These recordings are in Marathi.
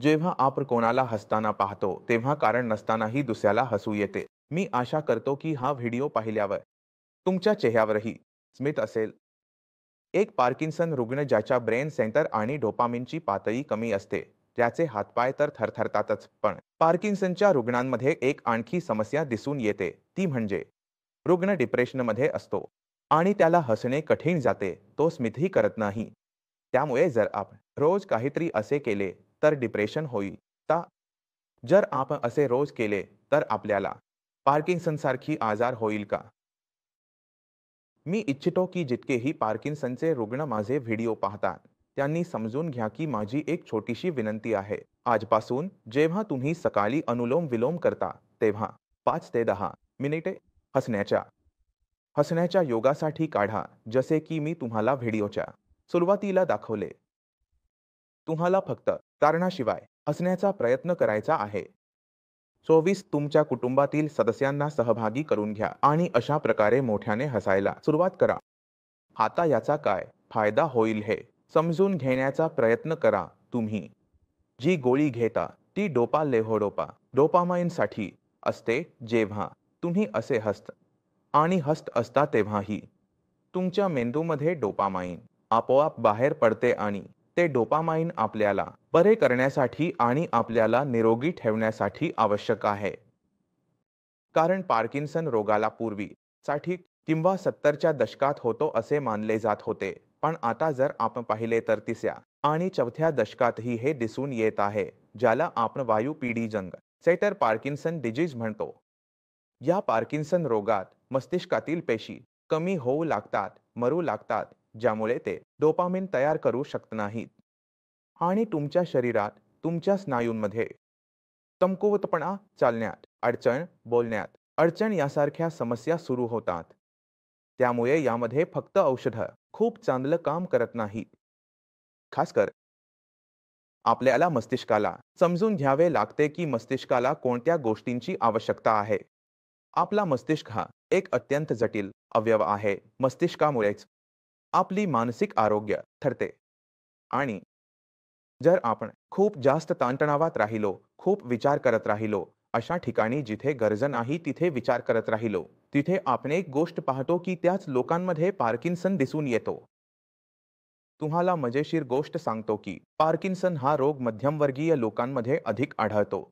जेव्हा आपण कोणाला हसताना पाहतो तेव्हा कारण नसतानाही दुसऱ्याला हसू येते. मी आशा करतो की हा व्हिडिओ पाहिल्यावर तुमच्या चेहऱ्यावरही स्मित असेल. एक पार्किन्सन रुग्ण ज्याच्या ब्रेन सेंटर आणि डोपामिनची पातळी कमी असते, त्याचे हातपाय तर थरथरतातच. पण पार्किन्सनच्या रुग्णांमध्ये एक आणखी समस्या दिसून येते, ती म्हणजे रुग्ण डिप्रेशनमध्ये असतो आणि त्याला हसणे कठीण जाते, तो स्मितही करत नाही. त्यामुळे जर आपण रोज काहीतरी असे केले तर डिप्रेशन होईल. ता जर आपण असे रोज केले तर आपल्याला पार्किन्सनसारखी आजार होईल का? मी इच्छितो की जितकेही पार्किन्सनचे रुग्ण माझे व्हिडिओ पाहतात, त्यांनी समजून घ्या की माझी एक छोटीशी विनंती आहे. आजपासून जेव्हा तुम्ही सकाळी अनुलोम-विलोम करता, तेव्हा 5 ते 10 मिनिटे हसण्याच्या हसण्याच्या योगासाठी काढा, जसे की मी तुम्हाला व्हिडिओच्या सुरुवातीला दाखवले. तुम्हाला फक्त कारणाशिवाय हसण्याचा प्रयत्न करायचा आहे. 24 तुमच्या कुटुंबातील सदस्यांना सहभागी करून घ्या आणि अशा प्रकारे मोठ्याने हसायला सुरुवात करा. आता याचा काय फायदा होईल हे समजून घेण्याचा प्रयत्न करा. तुम्ही जी गोळी घेता ती डोपा लेव्होडोपा डोपामाइनसाठी असते. जेव्हा तुम्ही असे हसत आणि हसत असता तेव्हाही तुमच्या मेंदूमध्ये डोपामाइन आपोआप बाहेर पडते आणि ते डोपामाइन आपल्याला बरे करण्यासाठी आणि आपल्याला निरोगी ठेवण्यासाठी आवश्यक आहे. कारण पार्किन्सन रोगाला पूर्वी साठी किंवा 70च्या दशकात होतो असे मानले जात होते. पण आता जर आपण पाहिले तर 3ऱ्या आणि 4थ्या दशकातही हे दिसून येत आहे, ज्याला आपण वायुपिढीजन्य सेटर पार्किन्सन डिजीज म्हणतो. या पार्किन्सन रोगात मस्तिष्कातील पेशी कमी होऊ लागतात, मरू लागतात, ज्यामुळे ते डोपामिन तयार करू शकत नाहीत आणि तुमच्या शरीरात, तुमच्या स्नायूंमध्ये कमकुवतपणा, चालण्यात अडचण, बोलण्यात अडचण यासारख्या समस्या सुरू होतात. त्यामुळे यामध्ये फक्त औषधं खूप चांगलं काम करत नाहीत. खासकर आपल्याला मस्तिष्काला समजून घ्यावे लागते की मस्तिष्काला कोणत्या गोष्टींची आवश्यकता आहे. आपला मस्तिष्क हा एक अत्यंत जटिल अवयव आहे. मस्तिष्कामुळेच आपली मानसिक आरोग्य ठरते आणि जर आपण खूप जास्त ताणतणावात राहिलो, खूप विचार करत राहिलो, अशा ठिकाणी जिथे गरज नाही तिथे विचार करत राहिलो, तिथे आपण एक गोष्ट पाहतो की त्याच लोकांमध्ये पार्किन्सन दिसून येतो. तुम्हाला मजेशीर गोष्ट सांगतो की पार्किन्सन हा रोग मध्यमवर्गीय लोकांमध्ये अधिक आढळतो.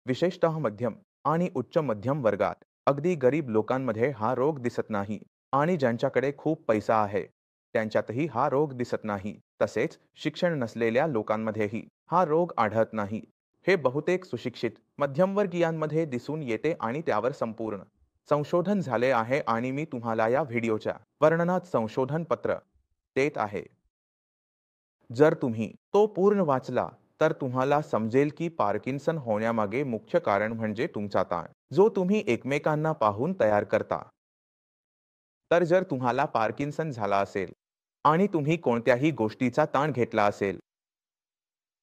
विशेषतः मध्यम आणि उच्च मध्यम वर्गात. अगदी गरीब लोकांमध्ये हा रोग दिसत नाही आणि ज्यांच्याकडे खूप पैसा आहे त्यांच्यातही हा रोग दिसत नाही. तसेच शिक्षण नसलेल्या लोकांमध्येही हा रोग आढळत नाही. हे बहुतेक सुशिक्षित मध्यमवर्गीयांमध्ये दिसून येते आणि त्यावर संपूर्ण संशोधन झाले आहे आणि मी तुम्हाला या व्हिडिओच्या वर्णनात संशोधन पत्र देत आहे. जर तुम्ही तो पूर्ण वाचला तर तुम्हाला समजेल की पार्किन्सन होण्यामागे मुख्य कारण म्हणजे तुमचा ताण, जो तुम्ही एकमेकांना पाहून तयार करता. तर जर तुम्हाला पार्किन्सन झाला असेल आणि तुम्ही कोणत्याही गोष्टीचा ताण घेतला असेल,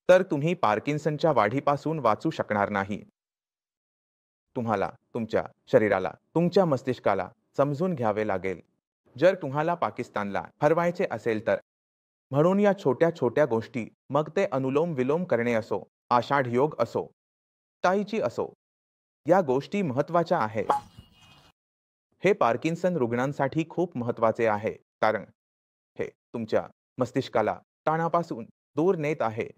तर तुम्ही पार्किन्सनच्या वाढीपासून वाचू शकणार नाही. तुम्हाला तुमच्या शरीराला, तुमच्या मस्तिष्काला समजून घ्यावे लागेल. जर तुम्हाला पाकिस्तानला हरवायचे असेल तर म्हणून या छोट्या-छोट्या गोष्टी, मग ते अनुलोम-विलोम करणे असो, आषाढ योग असो, tai chi असो, या गोष्टी महत्त्वाच्या आहेत. हे पार्किन्सन रुग्णांसाठी खूप महत्त्वाचे आहे, कारण हे तुमच्या मस्तिष्काला ताणापासून दूर नेत आहे.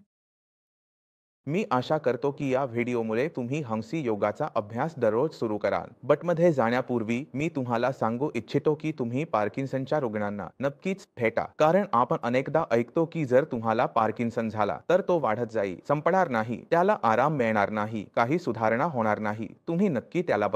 मी आशा करतो की या व्हिडिओमुळे तुम्ही हंसी योगाचा अभ्यास दररोज सुरू कराल. बटमध्ये जाण्यापूर्वी मी तुम्हाला सांगू इच्छितो की तुम्ही पार्किन्सनच्या रुग्णांना नक्कीच भेटा. कारण आपण अनेकदा ऐकतो की जर तुम्हाला पार्किन्सन झाला तर तो वाढत जाईल, संपणार नाही, त्याला आराम मिळणार नाही, काही सुधारणा होणार नाही. तुम्ही नक्की त्याला